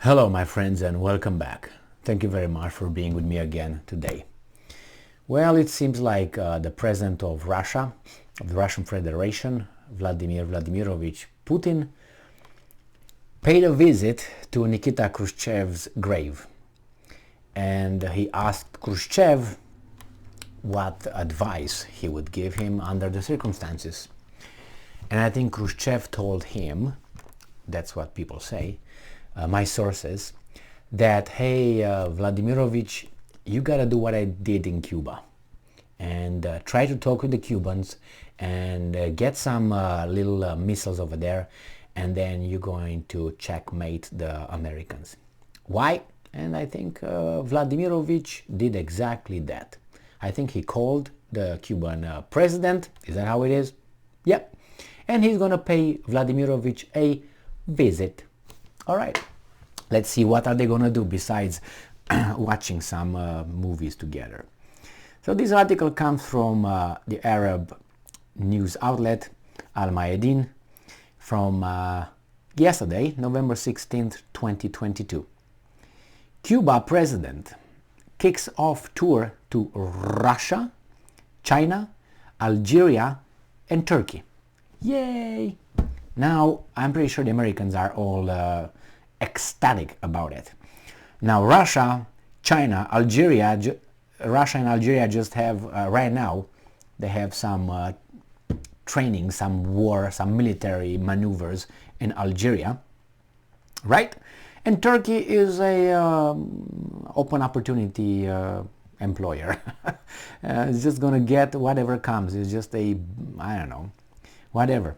Hello my friends and welcome back. Thank you very much for being with me again today. Well, it seems like the president of Russia, of the Russian Federation, Vladimir Vladimirovich Putin, paid a visit to Nikita Khrushchev's grave. And he asked Khrushchev what advice he would give him under the circumstances. And I think Khrushchev told him, that's what people say, my sources, that hey, Vladimirovich, you gotta do what I did in Cuba and try to talk with the Cubans and get some little missiles over there, and then you're going to checkmate the Americans. Why? And I think Vladimirovich did exactly that. I think he called the Cuban president. Is that how it is? Yep. And he's gonna pay Vladimirovich a visit. All right, let's see what are they gonna do besides watching some movies together. So this article comes from the Arab news outlet Al Mayadeen from yesterday, November 16th, 2022. Cuba president kicks off tour to Russia, China, Algeria, and Turkey. Yay! Now, I'm pretty sure the Americans are all ecstatic about it. Now, Russia, China, Algeria, Russia and Algeria just have, right now, they have some training, some war, some military maneuvers in Algeria, right? And Turkey is a open opportunity employer. It's just gonna get whatever comes. It's just a, I don't know, whatever.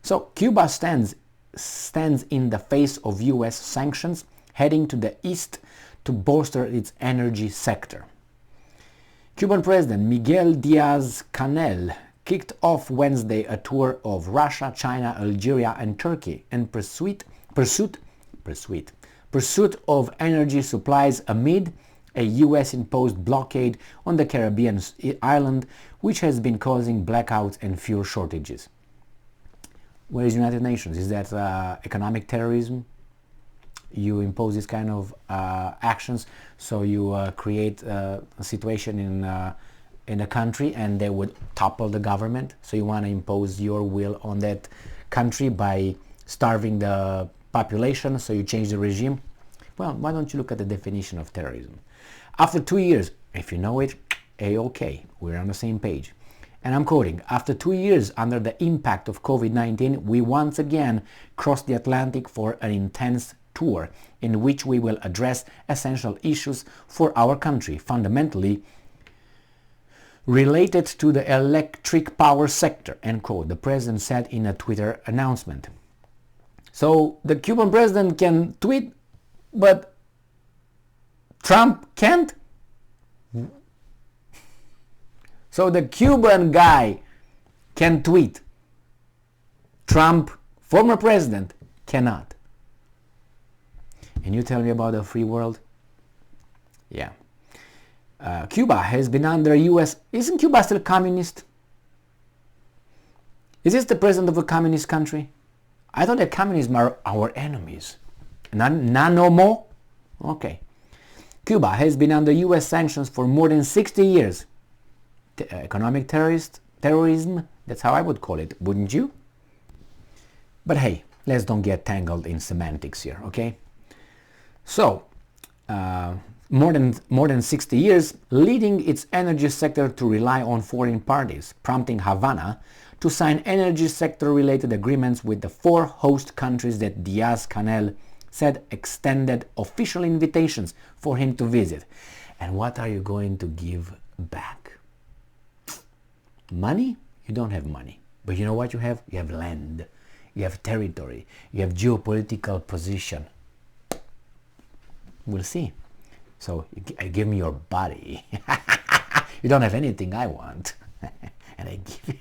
So Cuba stands in the face of US sanctions, heading to the east to bolster its energy sector. Cuban President Miguel Diaz-Canel kicked off Wednesday a tour of Russia, China, Algeria, and Turkey in pursuit of energy supplies amid a US-imposed blockade on the Caribbean island, which has been causing blackouts and fuel shortages. Where is United Nations? Is that economic terrorism? You impose this kind of actions, so you create a situation in a country and they would topple the government. So you want to impose your will on that country by starving the population, so you change the regime. Well, why don't you look at the definition of terrorism? After 2 years, if you know it, A-OK, we're on the same page. And I'm quoting, after 2 years under the impact of COVID-19, we once again crossed the Atlantic for an intense tour in which we will address essential issues for our country, fundamentally related to the electric power sector, end quote, the president said in a Twitter announcement. So the Cuban president can tweet, but Trump can't? So the Cuban guy can tweet. Trump, former president, cannot. And you tell me about a free world? Yeah. Cuba has been under US... Isn't Cuba still communist? Is this the president of a communist country? I thought that communism are our enemies. Not no more? Okay. Cuba has been under US sanctions for more than 60 years. Economic terrorism, that's how I would call it, wouldn't you? But hey, let's don't get tangled in semantics here, okay? So, more than 60 years, leading its energy sector to rely on foreign parties, prompting Havana to sign energy sector-related agreements with the 4 host countries that Diaz-Canel said extended official invitations for him to visit. And what are you going to give back? Money? You don't have money. But you know what you have? You have land. You have territory. You have geopolitical position. We'll see. So give me your body. You don't have anything I want. And I give you...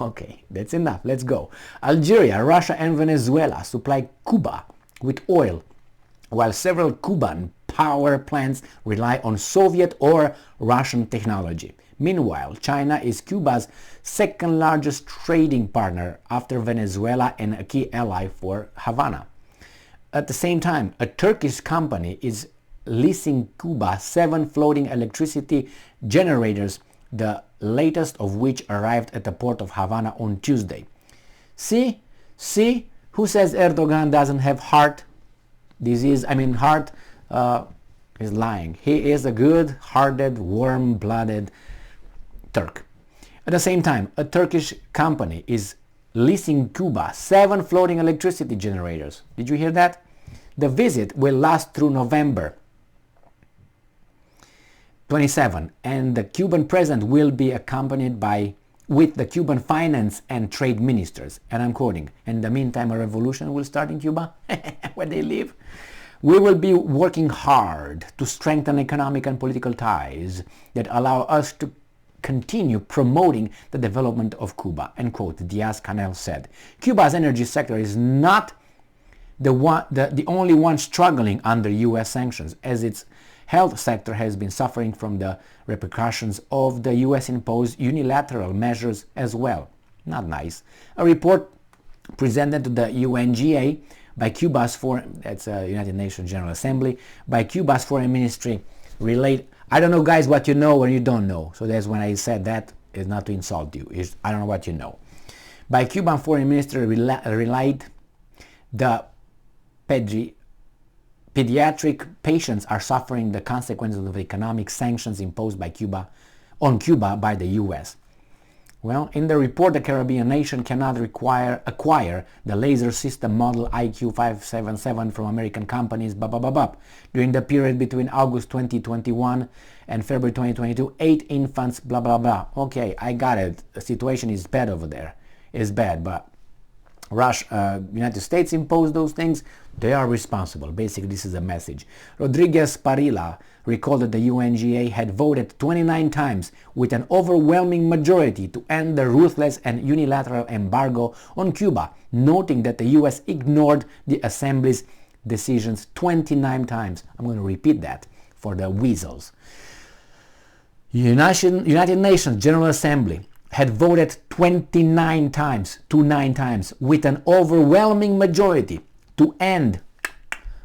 Okay, that's enough. Let's go. Algeria, Russia, and Venezuela supply Cuba with oil, while several Cuban power plants rely on Soviet or Russian technology. Meanwhile, China is Cuba's second largest trading partner after Venezuela and a key ally for Havana. at the same time, a Turkish company is leasing Cuba 7 floating electricity generators, the latest of which arrived at the port of Havana on Tuesday. See, who says Erdogan doesn't have heart? Heart is lying. He is a good-hearted, warm-blooded Turk. At the same time, a Turkish company is leasing Cuba 7 floating electricity generators. Did you hear that? The visit will last through November 27, and the Cuban president will be accompanied with the Cuban finance and trade ministers. And I'm quoting, "In the meantime, a revolution will start in Cuba," where they live. "We will be working hard to strengthen economic and political ties that allow us to continue promoting the development of Cuba," end quote, Diaz-Canel said. Cuba's energy sector is not the only one struggling under U.S. sanctions, as its health sector has been suffering from the repercussions of the U.S.-imposed unilateral measures as well. Not nice. A report presented to the UNGA by Cuba's that's United Nations General Assembly, by Cuba's foreign ministry relayed, I don't know, guys, what you know or you don't know. So that's when I said that is not to insult you. It's, I don't know what you know. By Cuban foreign ministry relayed, the pediatric patients are suffering the consequences of economic sanctions imposed on Cuba by the U.S. Well, in the report, the Caribbean nation cannot acquire the laser system model IQ-577 from American companies, during the period between August 2021 and February 2022, 8 infants, blah, blah, blah. Okay, I got it. The situation is bad over there. It's bad, but United States imposed those things. They are responsible. Basically, this is a message. Rodriguez Parilla recalled that the UNGA had voted 29 times with an overwhelming majority to end the ruthless and unilateral embargo on Cuba, noting that the US ignored the Assembly's decisions 29 times. I'm going to repeat that for the weasels. United Nations General Assembly had voted 29 times with an overwhelming majority to end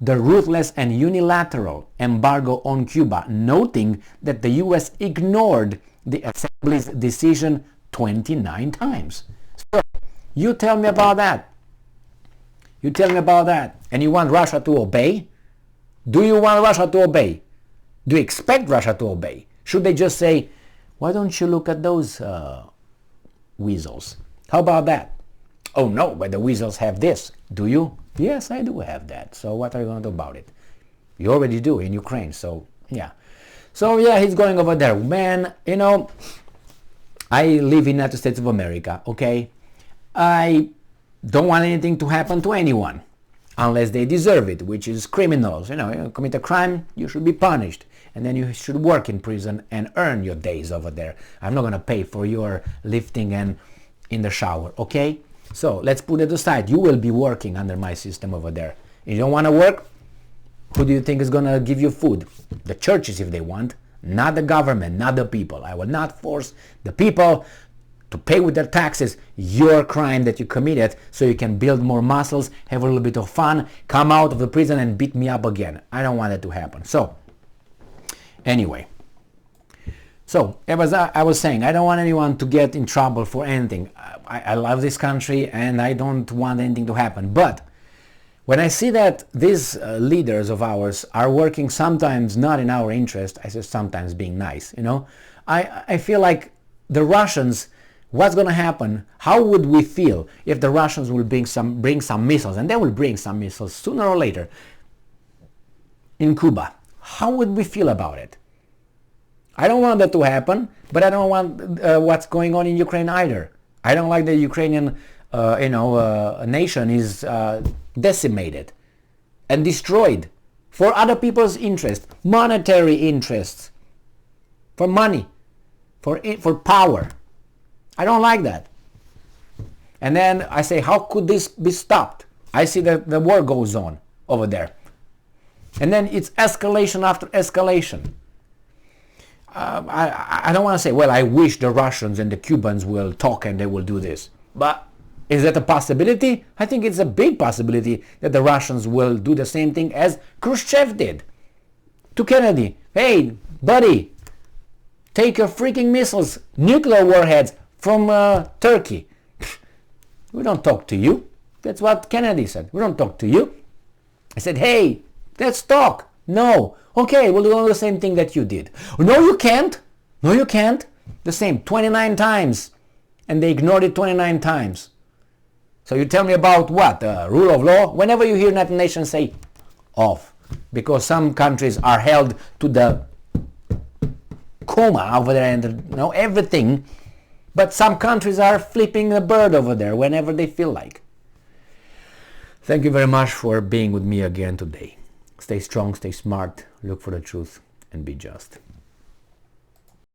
the ruthless and unilateral embargo on Cuba, noting that the US ignored the Assembly's decision 29 times. So, you tell me about that. You tell me about that. And you want Russia to obey? Do you want Russia to obey? Do you expect Russia to obey? Should they just say, why don't you look at those weasels? How about that? Oh no, but the weasels have this. Do you? Yes, I do have that. So what are you going to do about it? You already do in Ukraine, so yeah. So yeah, he's going over there. Man, you know, I live in the United States of America, okay? I don't want anything to happen to anyone unless they deserve it, which is criminals. You know, you commit a crime, you should be punished. And then you should work in prison and earn your days over there. I'm not going to pay for your lifting and in the shower, okay? So let's put it aside. You will be working under my system over there. You don't want to work? Who do you think is going to give you food? The churches, if they want. Not the government, not the people. I will not force the people to pay with their taxes your crime that you committed so you can build more muscles, have a little bit of fun, come out of the prison and beat me up again. I don't want that to happen. So, anyway. So, as I was saying, I don't want anyone to get in trouble for anything. I love this country and I don't want anything to happen. But when I see that these leaders of ours are working sometimes not in our interest, I say sometimes being nice, you know, I feel like the Russians, what's going to happen? How would we feel if the Russians will bring some missiles, and they will bring some missiles sooner or later in Cuba? How would we feel about it? I don't want that to happen, but I don't want what's going on in Ukraine either. I don't like the Ukrainian nation is decimated and destroyed for other people's interests, monetary interests, for money, for power. I don't like that. And then I say, how could this be stopped? I see that the war goes on over there. And then it's escalation after escalation. I don't want to say, well, I wish the Russians and the Cubans will talk and they will do this. But Is that a possibility? I think it's a big possibility that the Russians will do the same thing as Khrushchev did to Kennedy. Hey, buddy, take your freaking missiles, nuclear warheads from Turkey. We don't talk to you. That's what Kennedy said. We don't talk to you. I said, hey, let's talk. No. Okay, we'll do the same thing that you did. No, you can't. No, you can't. The same, 29 times. And they ignored it 29 times. So you tell me about what? Rule of law? Whenever you hear United Nations say off, because some countries are held to the coma over there and know everything, but some countries are flipping the bird over there whenever they feel like. Thank you very much for being with me again today. Stay strong, stay smart, look for the truth, and be just.